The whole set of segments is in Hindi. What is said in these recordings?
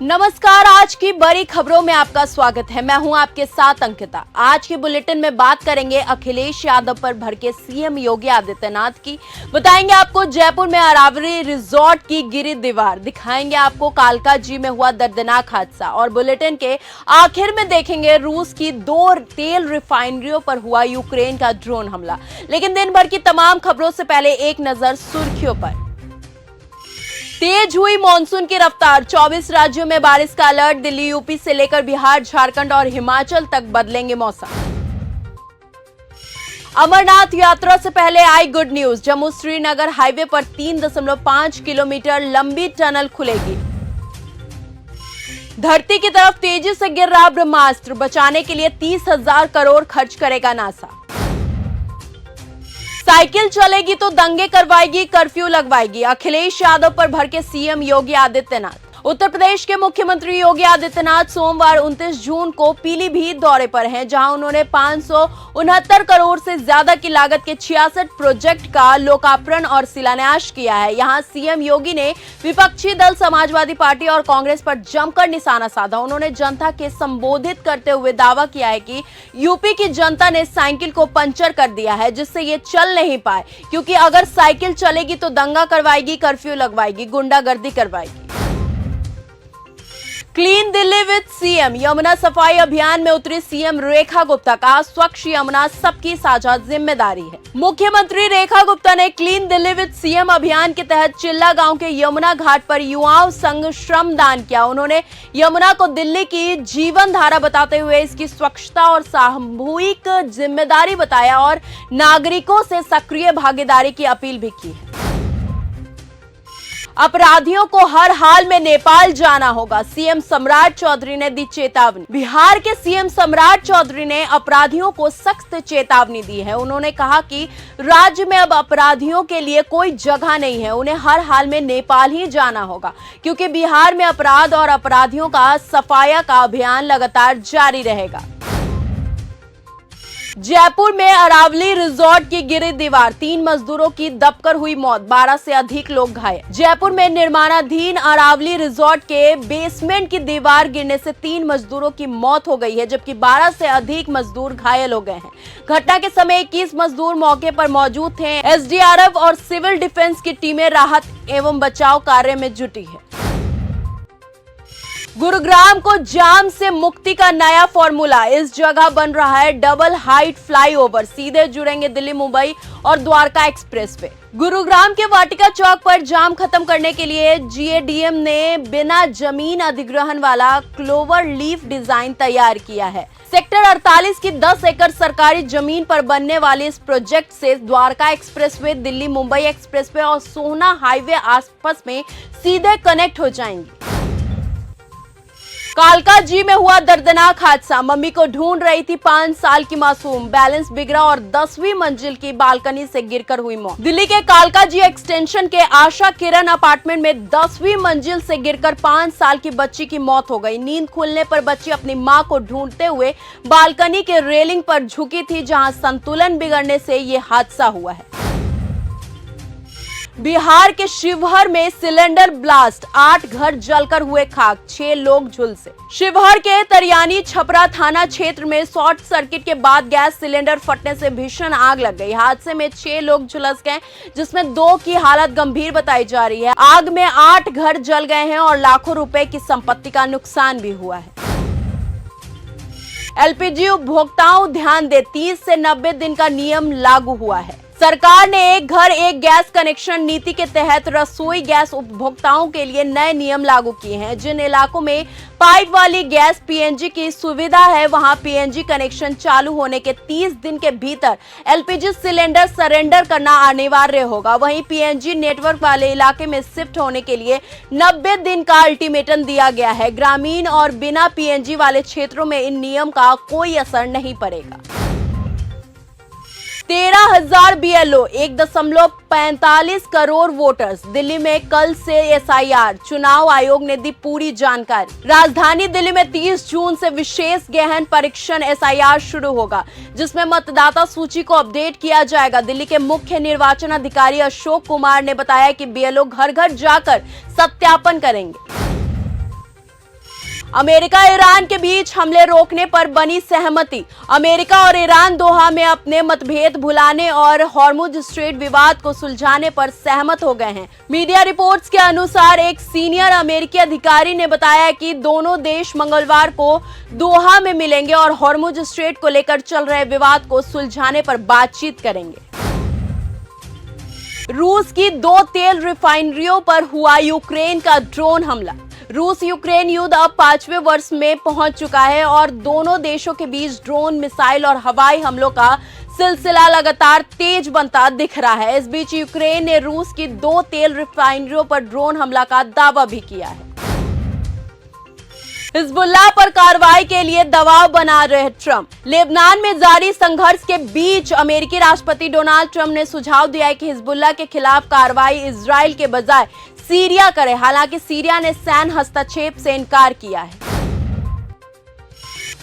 नमस्कार। आज की बड़ी खबरों में आपका स्वागत है। मैं हूं आपके साथ अंकिता। आज के बुलेटिन में बात करेंगे अखिलेश यादव पर भड़के सीएम योगी आदित्यनाथ की। बताएंगे आपको जयपुर में अरावली रिजॉर्ट की गिरी दीवार, दिखाएंगे आपको कालका जी में हुआ दर्दनाक हादसा और बुलेटिन के आखिर में देखेंगे रूस की 2 तेल रिफाइनरियों पर हुआ यूक्रेन का ड्रोन हमला। लेकिन दिन भर की तमाम खबरों से पहले एक नजर सुर्खियों पर। तेज हुई मॉनसून की रफ्तार, 24 राज्यों में बारिश का अलर्ट। दिल्ली, यूपी से लेकर बिहार, झारखंड और हिमाचल तक बदलेंगे मौसम। अमरनाथ यात्रा से पहले आई good news, Jammu Srinagar highway पर 3.5 किलोमीटर लंबी टनल खुलेगी। धरती की तरफ तेजी से गिर रहा ब्रह्मास्त्र, बचाने के लिए 30,000 करोड़ खर्च करेगा नासा। साइकिल चलेगी तो दंगे करवाएगी, कर्फ्यू लगवाएगी, अखिलेश यादव पर भड़के सीएम योगी आदित्यनाथ। उत्तर प्रदेश के मुख्यमंत्री योगी आदित्यनाथ सोमवार 29 जून को पीलीभीत दौरे पर हैं, जहां उन्होंने 569 करोड़ से ज्यादा की लागत के 66 प्रोजेक्ट का लोकार्पण और शिलान्यास किया है। यहां सीएम योगी ने विपक्षी दल समाजवादी पार्टी और कांग्रेस पर जमकर निशाना साधा। उन्होंने जनता के संबोधित करते हुए दावा किया है कि यूपी की जनता ने साइकिल को पंचर कर दिया है, जिससे ये चल नहीं पाए, क्योंकि अगर साइकिल चलेगी तो दंगा करवाएगी, कर्फ्यू लगवाएगी, गुंडागर्दी करवाएगी। Clean Delhi with CM, Yamuna सफाई अभियान में उतरी सीएम रेखा गुप्ता, कहा स्वच्छ यमुना सबकी साझा जिम्मेदारी है। मुख्यमंत्री रेखा गुप्ता ने क्लीन दिल्ली विद सीएम अभियान के तहत चिल्ला गांव के यमुना घाट पर युवाओं संग श्रमदान किया। उन्होंने यमुना को दिल्ली की जीवन धारा बताते हुए इसकी स्वच्छता और सामूहिक जिम्मेदारी बताया और नागरिकों से सक्रिय भागीदारी की अपील भी की है। अपराधियों को हर हाल में नेपाल जाना होगा, सीएम सम्राट चौधरी ने दी चेतावनी। बिहार के सीएम सम्राट चौधरी ने अपराधियों को सख्त चेतावनी दी है। उन्होंने कहा कि राज्य में अब अपराधियों के लिए कोई जगह नहीं है, उन्हें हर हाल में नेपाल ही जाना होगा, क्योंकि बिहार में अपराध और अपराधियों का सफाया का अभियान लगातार जारी रहेगा। जयपुर में अरावली रिजॉर्ट की गिरी दीवार, 3 मजदूरों की दबकर हुई मौत, 12 से अधिक लोग घायल। जयपुर में निर्माणाधीन अरावली रिजॉर्ट के बेसमेंट की दीवार गिरने से 3 मजदूरों की मौत हो गई है, जबकि 12 से अधिक मजदूर घायल हो गए हैं। घटना के समय 21 मजदूर मौके पर मौजूद थे। एसडीआरएफ और सिविल डिफेंस की टीमें राहत एवं बचाव कार्य में जुटी है। गुरुग्राम को जाम से मुक्ति का नया फॉर्मूला, इस जगह बन रहा है डबल हाइट फ्लाईओवर, सीधे जुड़ेंगे दिल्ली, मुंबई और द्वारका एक्सप्रेसवे। गुरुग्राम के वाटिका चौक पर जाम खत्म करने के लिए जीएडीएम ने बिना जमीन अधिग्रहण वाला क्लोवर लीफ डिजाइन तैयार किया है। सेक्टर 48 की 10 एकड़ सरकारी जमीन पर बनने वाले इस प्रोजेक्ट से द्वारका एक्सप्रेसवे, दिल्ली मुंबई एक्सप्रेसवे और सोहना हाईवे आपस में सीधे कनेक्ट हो जाएंगे। कालका जी में हुआ दर्दनाक हादसा, मम्मी को ढूंढ रही थी 5 साल की मासूम, बैलेंस बिगड़ा और 10वीं मंजिल की बालकनी से गिरकर हुई मौत। दिल्ली के कालका जी एक्सटेंशन के आशा किरण अपार्टमेंट में 10वीं मंजिल से गिरकर 5 साल की बच्ची की मौत हो गई। नींद खुलने पर बच्ची अपनी मां को ढूंढते हुए बालकनी के रेलिंग पर झुकी थी, जहां संतुलन बिगड़ने से ये हादसा हुआ है। बिहार के शिवहर में सिलेंडर ब्लास्ट, 8 घर जलकर हुए खाक, 6 लोग झुलसे। शिवहर के तरियानी छपरा थाना क्षेत्र में शॉर्ट सर्किट के बाद गैस सिलेंडर फटने से भीषण आग लग गई। हादसे में 6 लोग झुलस गए, जिसमें 2 की हालत गंभीर बताई जा रही है। आग में 8 घर जल गए हैं और लाखों रुपए की संपत्ति का नुकसान भी हुआ है। एलपीजी उपभोक्ताओं ध्यान दे, 30 से 90 दिन का नियम लागू हुआ है। सरकार ने एक घर एक गैस कनेक्शन नीति के तहत रसोई गैस उपभोक्ताओं के लिए नए नियम लागू किए हैं। जिन इलाकों में पाइप वाली गैस पीएनजी की सुविधा है, वहां पीएनजी कनेक्शन चालू होने के 30 दिन के भीतर एलपीजी सिलेंडर सरेंडर करना अनिवार्य होगा। वहीं पीएनजी नेटवर्क वाले इलाके में शिफ्ट होने के लिए 90 दिन का अल्टीमेटम दिया गया है। ग्रामीण और बिना पीएनजी वाले क्षेत्रों में इन नियम का कोई असर नहीं पड़ेगा। 13,000 बीएलओ, 1.45 करोड़ वोटर्स, दिल्ली में कल से एसआईआर, चुनाव आयोग ने दी पूरी जानकारी। राजधानी दिल्ली में 30 जून से विशेष गहन परीक्षण एसआईआर शुरू होगा, जिसमें मतदाता सूची को अपडेट किया जाएगा। दिल्ली के मुख्य निर्वाचन अधिकारी अशोक कुमार ने बताया कि बीएलओ घर घर जाकर सत्यापन करेंगे। अमेरिका ईरान के बीच हमले रोकने पर बनी सहमति। अमेरिका और ईरान दोहा में अपने मतभेद भुलाने और हॉर्मुज स्ट्रेट विवाद को सुलझाने पर सहमत हो गए हैं। मीडिया रिपोर्ट्स के अनुसार एक सीनियर अमेरिकी अधिकारी ने बताया कि दोनों देश मंगलवार को दोहा में मिलेंगे और हॉर्मुज स्ट्रेट को लेकर चल रहे विवाद को सुलझाने पर बातचीत करेंगे। रूस की 2 तेल रिफाइनरियों पर हुआ यूक्रेन का ड्रोन हमला। रूस यूक्रेन युद्ध अब 5वें वर्ष में पहुंच चुका है और दोनों देशों के बीच ड्रोन, मिसाइल और हवाई हमलों का सिलसिला लगातार तेज बनता दिख रहा है। इस बीच यूक्रेन ने रूस की 2 तेल रिफाइनरियों पर ड्रोन हमला का दावा भी किया है। हिजबुल्लाह पर कार्रवाई के लिए दबाव बना रहे ट्रंप। लेबनान में जारी संघर्ष के बीच अमेरिकी राष्ट्रपति डोनाल्ड ट्रंप ने सुझाव दिया है कि हिजबुल्लाह के खिलाफ कार्रवाई इजराइल के बजाय सीरिया करे। हालांकि सीरिया ने सैन्य हस्तक्षेप से इनकार किया है।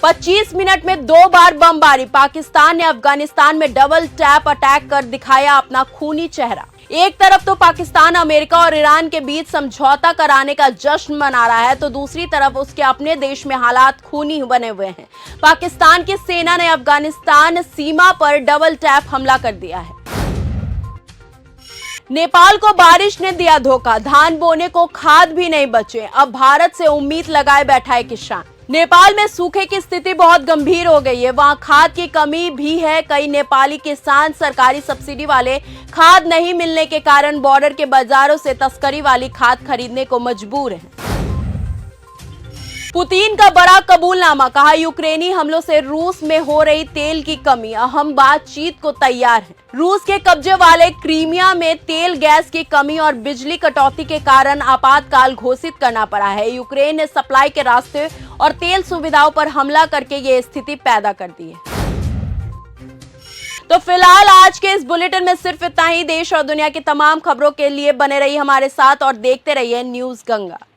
25 मिनट में 2 बार बमबारी। पाकिस्तान ने अफगानिस्तान में डबल टैप अटैक कर दिखाया अपना खूनी चेहरा। एक तरफ तो पाकिस्तान अमेरिका और ईरान के बीच समझौता कराने का जश्न मना रहा है, तो दूसरी तरफ उसके अपने देश में हालात खूनी बने हुए हैं। पाकिस्तान की सेना ने अफगानिस्तान सीमा पर डबल टैप हमला कर दिया है। नेपाल को बारिश ने दिया धोखा। धान बोने को खाद भी नहीं बचे। अब भारत से उम्मीद लगाए बैठा है किसान। नेपाल में सूखे की स्थिति बहुत गंभीर हो गई है। वहां खाद की कमी भी है। कई नेपाली किसान सरकारी सब्सिडी वाले खाद नहीं मिलने के कारण बॉर्डर के बाजारों से तस्करी वाली खाद खरीदने को मजबूर हैं। पुतिन का बड़ा कबूलनामा। कहा, यूक्रेनी हमलों से रूस में हो रही तेल की कमी, हम बातचीत को तैयार हैं। रूस के कब्जे वाले क्रीमिया में तेल, गैस की कमी और बिजली कटौती के कारण आपातकाल घोषित करना पड़ा है। यूक्रेन ने सप्लाई के रास्ते और तेल सुविधाओं पर हमला करके ये स्थिति पैदा कर दी है। तो फिलहाल आज के इस बुलेटिन में सिर्फ इतना ही। देश और दुनिया की तमाम खबरों के लिए बने रहिए हमारे साथ और देखते रहिए न्यूज़ गंगा।